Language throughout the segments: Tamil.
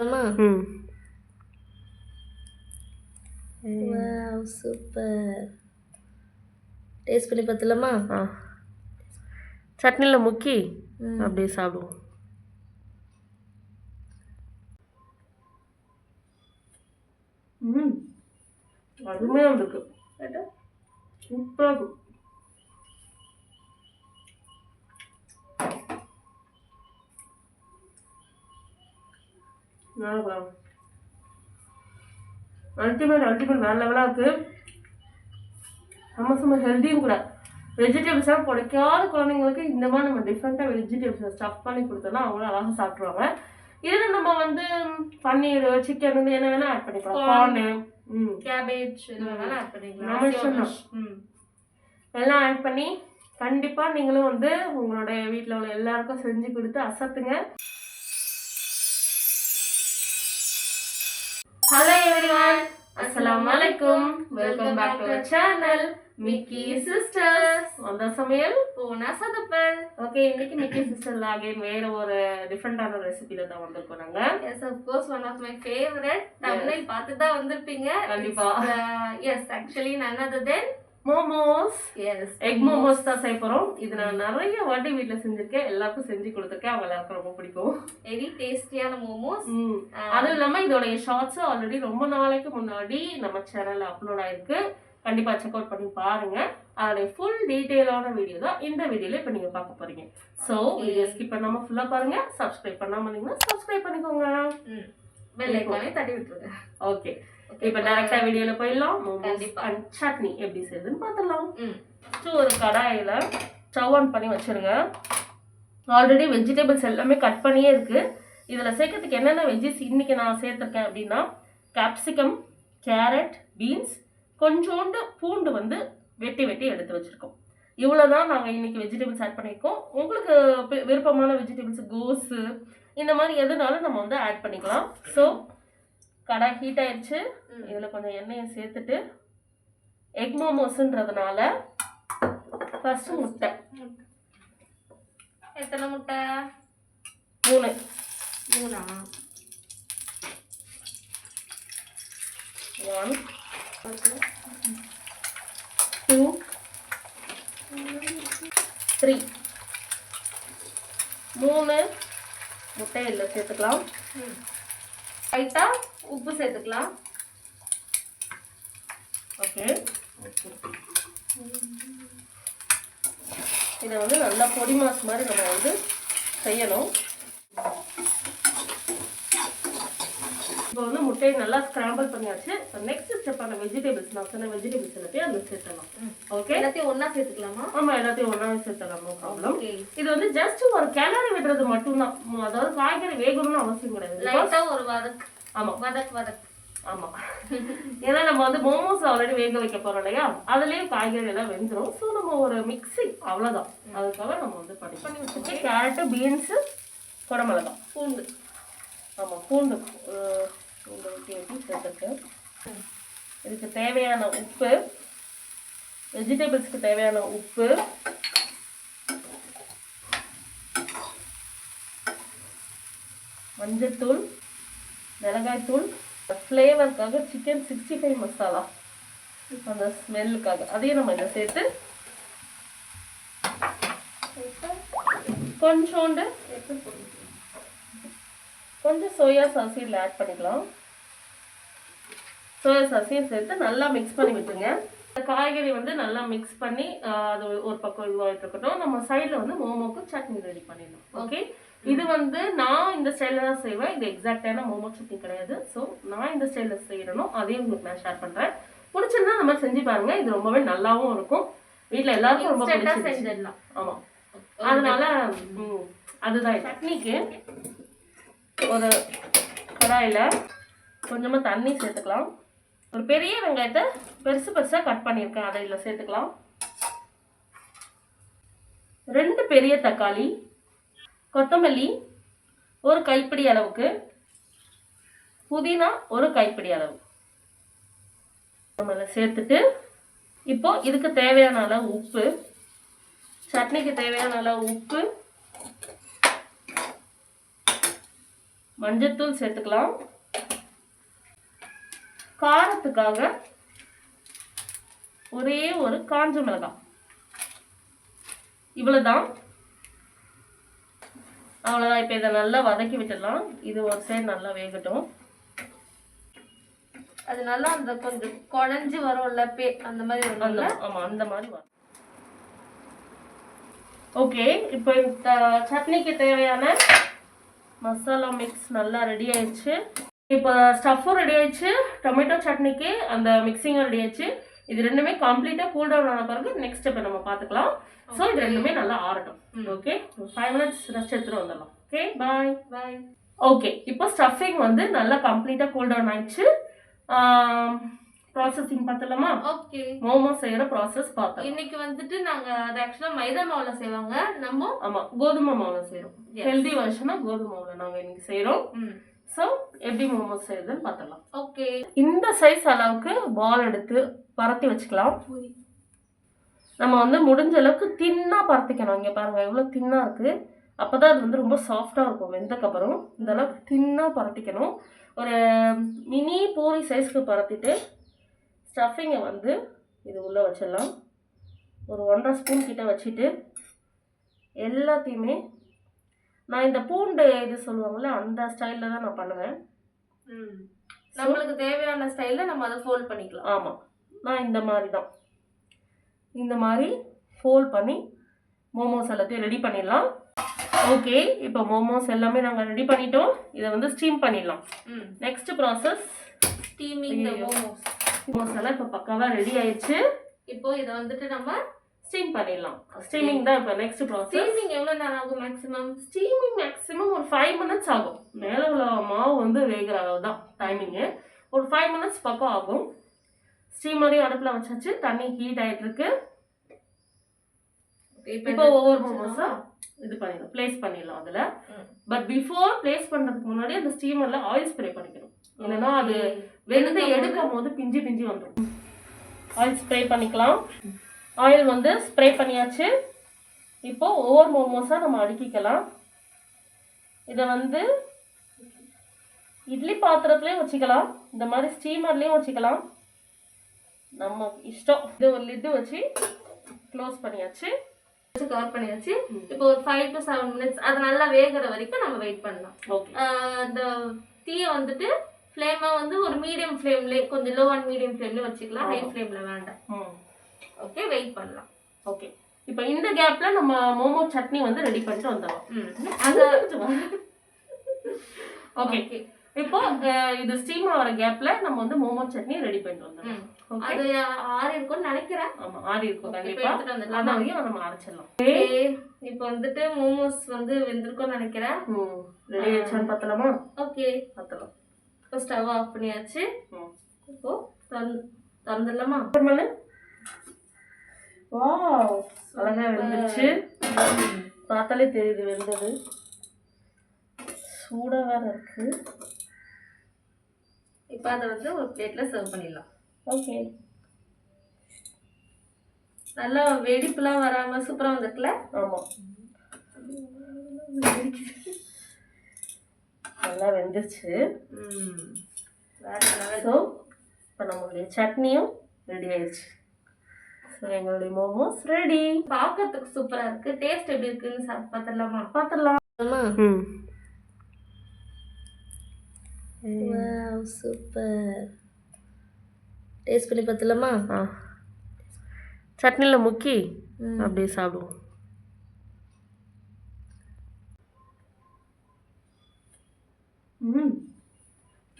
ம் வாவ் சூப்பர். டேஸ்ட் பண்ணி பார்த்தலாமா? சட்னியில் முக்கி அப்படியே சாப்பிடுவோம். அருமையாக இருக்கு. சூப்பராக இருக்கும். அல்டிமேட் வேற லெவலாக இருக்குது. செம்ம ஹெல்த்தியும் கூட. வெஜிடபிள்ஸாக பிடிக்காத குழந்தைங்களுக்கு இந்த மாதிரி நம்ம டிஃப்ரெண்ட்டாக வெஜிடபிள்ஸை ஸ்டஃப் பண்ணி கொடுத்தோம்னா அவங்களும் அழகாக சாப்பிட்ருவாங்க. இதில் நம்ம வந்து பன்னீர், சிக்கன் வந்து என்ன வேணால் ஆட் பண்ணிக்கலாம். கார்னு, கேபேஜ் வேணாலும் ஆட் பண்ணிக்கலாம். எல்லாம் ஆட் பண்ணி கண்டிப்பாக நீங்களும் வந்து உங்களுடைய வீட்டில் உள்ள எல்லாருக்கும் செஞ்சு கொடுத்து அசத்துங்க. ஹலோ எவ்ரிவன், அஸ்ஸலாமு அலைக்கும். Welcome back to our channel Mikki sisters. வந்த சமையல் போனா சதப்பல். ஓகே, இன்னைக்கு மிக்கி சிஸ்டர்ல அகைன் வேற ஒரு டிஃபரெண்டான ரெசிபில தான் வந்திருக்கோம் நாங்க. Yes, of course one of my favourite. Thumbnail பார்த்து தான் வந்திருப்பீங்க கண்டிப்பா. Yes, actually none other than momos. Yes, egg momos தான் செய்ய போறோம். இது நான் நிறைய வாட்டி வீட்ல செஞ்சிருக்கேன், எல்லாருக்கும் செஞ்சு கொடுத்துருக்கேன். அவங்க எல்லாருக்கும் ரொம்ப பிடிக்கும். வெரி டேஸ்டியான மோமோஸ். அதுவும் இல்லாம இதோட ஷார்ட்ஸ் ஆல்ரெடி ரொம்ப நாளைக்கு முன்னாடி நம்ம சேனல்ல அப்லோட் ஆயிருக்கு. கண்டிப்பா செக் அவுட் பண்ணி பாருங்க. அதோட ஃபுல் டீடைலான வீடியோ தான் இந்த வீடியோல இப்ப நீங்க பார்க்க போறீங்க. சோ வீடியோ ஸ்கிப் பண்ணாம ஃபுல்லா பாருங்க. சப்ஸ்கிரைப் பண்ணாம இருந்தீங்கன்னா சப்ஸ்கிரைப் பண்ணிக்கோங்க. பெல் ஐகானை தட்டி விட்டுருங்க. ஓகே, இப்போ டைரக்டா வீடியோல போயிடலாம். மோமோஸ் அண்ட் சட்னி எப்படி செய்யுதுன்னு பார்த்துடலாம். ஒரு கடாயில ஸ்டவ் ஆன் பண்ணி வச்சிருங்க. ஆல்ரெடி வெஜிடபிள்ஸ் எல்லாமே கட் பண்ணியே இருக்கு. இதில் சேர்க்கறதுக்கு என்னென்ன வெஜ்ஜஸ் இன்னைக்கு நான் சேர்த்துருக்கேன் அப்படின்னா, கேப்சிகம், கேரட், பீன்ஸ், கொஞ்சோண்டு பூண்டு வந்து வெட்டி எடுத்து வச்சிருக்கோம். இவ்வளோதான் நாங்கள் இன்னைக்கு வெஜிடபிள்ஸ் ஆட் பண்ணியிருக்கோம். உங்களுக்கு விருப்பமான வெஜிடபிள்ஸ் கோஸு இந்த மாதிரி எதுனாலும் நம்ம வந்து ஆட் பண்ணிக்கலாம். ஸோ கடாய் ஹீட் ஆயிடுச்சு. இதில் கொஞ்சம் எண்ணெயை சேர்த்துட்டு எக் மோமோஸ்ன்றதுனால ஃபர்ஸ்ட் முட்டை. எத்தனை முட்டை? 3. 1 2 3 3 முட்டை இதில் சேர்த்துக்கலாம். லைட்டா உப்பு சேர்த்துக்கலாம். ஓகே, இதை வந்து நல்லா பொடி மாஸ் மாதிரி நம்ம வந்து செய்யணும். இப்போ வந்து முட்டையை நல்லா ஸ்கிராம்பிள் பண்ணியாச்சு. நெக்ஸ்ட் ஸ்டெப்பான வெஜிடபிள்ஸ், நான் சொன்ன வெஜிடபிள்ஸ் எல்லாத்தையும் அதில் சேர்த்தலாம். ஓகே, எல்லாத்தையும் ஒன்றா சேர்த்துக்கலாமா? ஆமாம், எல்லாத்தையும் ஒன்றா சேர்த்தலாம், நோ ப்ராப்ளம். இது வந்து ஜஸ்ட் ஒரு கிளறி விடுறது மட்டும்தான். அதாவது காய்கறி வேகணும்னு அவசியம் கிடையாது. லைட்டாக ஒரு வதக்கு. ஆமாம், வதக்கு. ஆமாம், ஏன்னா நம்ம வந்து மோமோஸ் ஆல்ரெடி வேக வைக்க போகிறோம் இல்லையா, அதுலேயும் காய்கறி எல்லாம் வெந்துடும். ஸோ நம்ம ஒரு மிக்சிங் அவ்வளோதான். அதுக்காக நம்ம வந்து பண்ணி வச்சுட்டு கேரட்டு, பீன்ஸு, குடமிளகா, பூண்டு. ஆமாம், பூண்டு வெட்டி சேர்த்துருக்கு. இதுக்கு தேவையான உப்பு, வெஜிடபிள்ஸ்க்கு தேவையான உப்பு, மஞ்சத்தூள், மிளகாய்த்தூள், ஃப்ளேவருக்காக சிக்கன் 65 மசாலா, அந்த ஸ்மெல்லுக்காக அதையும் நம்ம இதை சேர்த்து கொஞ்சம் சோயா சாஸ் இதில் ஆட் பண்ணிக்கலாம். சோயா சாஸையும் சேர்த்து நல்லா மிக்ஸ் பண்ணி விட்டுருங்க. காய்கறி வந்து நல்லா மிக்ஸ் பண்ணி அது ஒரு பக்கம் இதுவாகிட்டு இருக்கட்டும். நம்ம சைடில் வந்து மோமோக்கு சட்னி ரெடி பண்ணிடலாம். ஓகே, இது வந்து நான் இந்த ஸ்டைலில் தான் செய்வேன். இது எக்ஸாக்டான மோமோ சட்னி கிடையாது. ஸோ நான் இந்த ஸ்டைலில் செய்யணும், அதையும் உங்களுக்கு நான் ஷேர் பண்ணுறேன். பிடிச்சிருந்தா இந்த மாதிரி செஞ்சு பாருங்க. இது ரொம்பவே நல்லாவும் இருக்கும். வீட்டில் எல்லாருக்கும் ரொம்ப செஞ்சிடலாம். ஆமாம், அதனால அதுதான். சட்னிக்கு ஒரு கடாயில் கொஞ்சமாக தண்ணி சேர்த்துக்கலாம். ஒரு பெரிய வெங்காயத்தை பெருசாக கட் பண்ணியிருக்கேன், அதை இதில் சேர்த்துக்கலாம். 2 பெரிய தக்காளி, கொத்தமல்லி ஒரு கைப்பிடி அளவுக்கு, புதினா ஒரு கைப்பிடி அளவு நம்ம சேர்த்துட்டு, இப்போ இதுக்கு தேவையான அளவு உப்பு, சட்னிக்கு தேவையான அளவு உப்பு, மஞ்சத்தூள் சேர்த்துக்கலாம். காரத்துக்காக ஒரே ஒரு காஞ்ச மிளகாய், இவ்வளவுதான். அவ்வளவுதான். இப்ப இதை நல்லா வதக்கி விட்டுடலாம். இது ஒரு சைடு நல்லா வேகட்டும். அது நல்லா அந்த கொஞ்சம் குழஞ்சி வரும்ல, அந்த மாதிரி வரும்ல. ஆமா, அந்த மாதிரி வரும். ஓகே, இப்போ இந்த சட்னிக்கு தேவையான மசாலா மிக்ஸ் நல்லா ரெடி ஆயிடுச்சு. இப்போ ஸ்டஃப்பும் ரெடி ஆயிடுச்சு, டொமேட்டோ சட்னிக்கு அந்த மிக்சிங்கும் ரெடி ஆயிடுச்சு. இது ரெண்டுமே கம்ப்ளீட்டாக கூல் டவுன் ஆன பிறகு நெக்ஸ்ட் ஸ்டெப்பை நம்ம பார்த்துக்கலாம். ஸோ இது ரெண்டுமே நல்லா ஆறட்டும். ஓகே, 5 minutes ரெஸ்ட் எடுத்துட்டு வந்துடலாம். ஓகே, பாய் பாய். ஓகே, இப்போ ஸ்டஃபிங் வந்து நல்லா கம்ப்ளீட்டாக கூல் டவுன் ஆயிடுச்சு. ப்ராசஸிங் பார்த்துலாமா? ஓகே, மோமோஸ் செய்யற ப்ராசஸ் பார்த்தோம். இன்னைக்கு வந்துட்டு நாங்க அது ஆக்சுவலா மைதா மாவுல செய்வாங்க, நம்ம ஆமா கோதுமை மாவுல செய்யறோம். ஹெல்தி வெர்ஷனா கோதுமை மாவுல நாங்க இன்னைக்கு செய்யறோம். ஸோ எப்படி மோமோஸ் செய்யறதுன்னு பார்த்தலாம். ஓகே, இந்த சைஸ் அளவுக்கு பால் எடுத்து பரத்தி வச்சுக்கலாம். நம்ம வந்து முடிஞ்ச அளவுக்கு தின்னா பரத்திக்கணும். இங்க பாருங்க எவ்வளவு தின்னா இருக்கு. அப்பதான் அது வந்து ரொம்ப சாஃப்டா இருக்கும். வெந்தக்கு அப்புறம் இந்த அளவுக்கு தின்னா பரத்திக்கணும். ஒரு மினி பூரி சைஸ்க்கு பரத்திட்டு ஸ்டஃபிங்கை வந்து இது உள்ளே வச்சிடலாம். ஒரு 1.5 ஸ்பூன் கிட்ட வச்சுட்டு எல்லாத்தையுமே நான் இந்த பூண்டு இது சொல்லுவாங்கள்ல அந்த ஸ்டைலில் தான் நான் பண்ணுவேன். நம்மளுக்கு தேவையான ஸ்டைலில் நம்ம அதை ஃபோல்ட் பண்ணிக்கலாம். ஆமாம், நான் இந்த மாதிரி தான் இந்த மாதிரி ஃபோல்ட் பண்ணி மோமோஸ் எல்லாத்தையும் ரெடி பண்ணிடலாம். ஓகே, இப்போ மோமோஸ் எல்லாமே நாங்கள் ரெடி பண்ணிட்டோம். இதை வந்து ஸ்டீம் பண்ணிடலாம். நெக்ஸ்ட் ப்ராசஸ் ஸ்டீமிங் தி மோமோஸ். மோமோஸ் எல்லாம் இப்போ பக்காவாக ரெடி ஆயிடுச்சு. இப்போ இதை வந்துட்டு நம்ம ஸ்டீம் பண்ணிடலாம். ஸ்டீமிங் தான் இப்போ நெக்ஸ்ட் ப்ராசஸ். ஸ்டீமிங் எவ்வளோ நேரம் ஆகும் மேக்ஸிமம்? ஸ்டீமிங் மேக்ஸிமம் ஒரு 5 minutes ஆகும். மேலே உள்ள மாவு வந்து வேகிற அளவு தான் டைமிங்கு. ஒரு 5 minutes பக்கம் ஆகும். ஸ்டீமரையும் அடுப்பில் வச்சாச்சு, தண்ணி ஹீட் ஆகிட்டு இருக்கு. இப்போ ஒவ்வொரு மோமோஸாக இது பண்ணிடலாம், பிளேஸ் பண்ணிடலாம் அதில். பட் பிஃபோர் பிளேஸ் பண்ணுறதுக்கு முன்னாடி அந்த ஸ்டீமரில் ஆயில் ஸ்ப்ரே பண்ணிக்கணும். இல்லைன்னா அது வெந்து எடுக்கும் போது பிஞ்சு பிஞ்சு வந்துடும். ஆயில் ஸ்ப்ரே பண்ணிக்கலாம். ஆயில் வந்து ஸ்ப்ரே பண்ணியாச்சு. இப்போ ஒவ்வொரு மோமோஸாக நம்ம அடுக்கிக்கலாம். இதை வந்து இட்லி பாத்திரத்துலேயும் வச்சுக்கலாம், இந்த மாதிரி ஸ்டீமர்லேயும் வச்சுக்கலாம், நம்ம இஷ்டம். இது ஒரு லிட்டு வச்சு க்ளோஸ் பண்ணியாச்சு, கவர் பண்ணியாச்சு. இப்போ ஒரு 5 to 7 minutes அது நல்லா வேகிற வரைக்கும் நம்ம வெயிட் பண்ணலாம். ஓகே, இந்த தீயை வந்துட்டு ஃப்ளேமை வந்து ஒரு மீடியம் ஃப்ளேம்லேயே, கொஞ்சம் லோ அண்ட் மீடியம் ஃப்ளேம்லேயே வச்சுக்கலாம், ஹை ஃப்ளேமில் வேண்டாம். ஓகே, வெயிட் பண்ணலாம். ஓகே, இப்போ இந்த கேப்பில் நம்ம மோமோ சட்னி வந்து ரெடி பண்ணிட்டு வந்துடலாம். ஓகே, இப்போ இது ஸ்டீம் ஆகிற கேப்பில் நம்ம வந்து மோமோ சட்னி ரெடி பண்ணிட்டு வந்துடலாம். அது ஆறி இருக்கும்னு நினைக்கிறேன். ஆமாம், ஆறி இருக்கும் கண்டிப்பாக. அதையும் நம்ம அரைச்சிடலாம். இப்போ வந்துட்டு மோமோஸ் வந்து வெந்திருக்கும்னு நினைக்கிறேன். ரெடி ஆயிடுச்சான்னு பார்த்தலாமா? ஓகே, பார்த்தலாம். இப்போ ஸ்டவ் ஆஃப் பண்ணியாச்சு. இப்போ திறந்துடலாமா? வாவ், அழகா வெந்துருச்சு. பார்த்தாலே தெரியுது வெந்தது. சூடாக வேற இருக்கு. இப்போ அதை வந்து ஒரு பிளேட்ல சர்வ் பண்ணிடலாம். ஓகே, நல்லா வெடிப்புலாம் வராம சூப்பரா வந்துருக்குல்ல? ஆமாம், நல்லா வெந்துருச்சு. ஸோ இப்போ நம்மளுடைய சட்னியும் ரெடி ஆயிடுச்சு. ஸோ எங்களுடைய மோமோஸ் ரெடி. பார்க்கறதுக்கு சூப்பரா இருக்கு. டேஸ்ட் எப்படி இருக்குன்னு பார்த்துடலாமா? பார்த்துடலாம். சூப்பர். டேஸ்ட் பண்ணி பார்த்துலாமா? சட்னியில் முக்கி அப்படியே சாப்பிடுவோம்.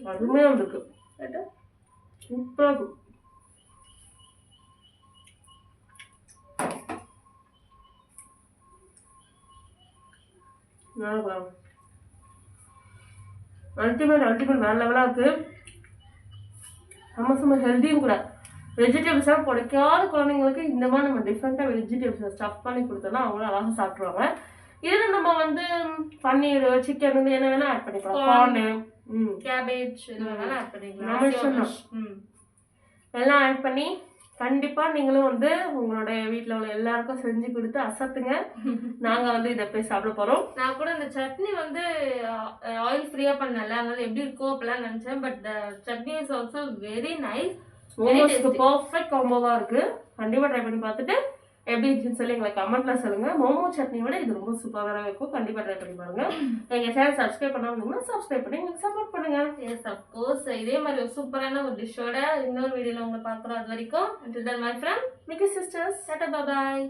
அருமையாக இருக்கு. சூப்பராக இருக்கும். அல்டிமேட் வேற லெவலாக இருக்குது. நம்ம ஹெல்த்தியும் கூட. வெஜிடபிள்ஸ்லாம் பிடிக்காத குழந்தைங்களுக்கு இந்த மாதிரி நம்ம டிஃப்ரெண்ட்டாக வெஜிடபிள்ஸை ஸ்டஃப் பண்ணி கொடுத்தோம்னா அவங்களும் அழகாக சாப்பிட்ருவாங்க. இதில் நம்ம வந்து பன்னீர், சிக்கன் வந்து என்ன வேணால் ஆட் பண்ணிக்கலாம். கார்னு, கேபேஜ் இது வேணாலும் ஆட் பண்ணிக்கலாம். எல்லாம் ஆட் பண்ணி கண்டிப்பாக நீங்களும் வந்து உங்களுடைய வீட்டில் உள்ள எல்லாருக்கும் செஞ்சு கொடுத்து அசத்துங்க. நாங்கள் வந்து இதை போய் சாப்பிட போகிறோம். நான் கூட இந்த சட்னி வந்து ஆயில் ஃப்ரீயாக பண்ணல, அதனால எப்படி இருக்கோ அப்படிலாம் நினச்சேன். But the chutney is also very nice. மோமோஸ்க்கு பர்ஃபெக்ட் காம்போவாக இருக்குது. கண்டிப்பாக ட்ரை பண்ணி பார்த்துட்டு எப்படி இருந்துச்சுன்னு சொல்லி எங்களை கமெண்ட்ல சொல்லுங்கள். மோமோ சட்னி விட இது ரொம்ப சூப்பராக இருக்கும். கண்டிப்பாக ட்ரை பண்ணி பாருங்கள். எங்கள் சேனல் சப்ஸ்கிரைப் பண்ணாமல் சப்ஸ்கிரைப் பண்ணி எங்களுக்கு சப்போர்ட் பண்ணுங்கள். Yes of course. இதே மாதிரி ஒரு சூப்பரான ஒரு டிஷ்ஷோட இன்னொரு வீடியோவில் உங்களை பார்க்குறோம். அது வரைக்கும் until then my friend Mickey sisters. Tata bye.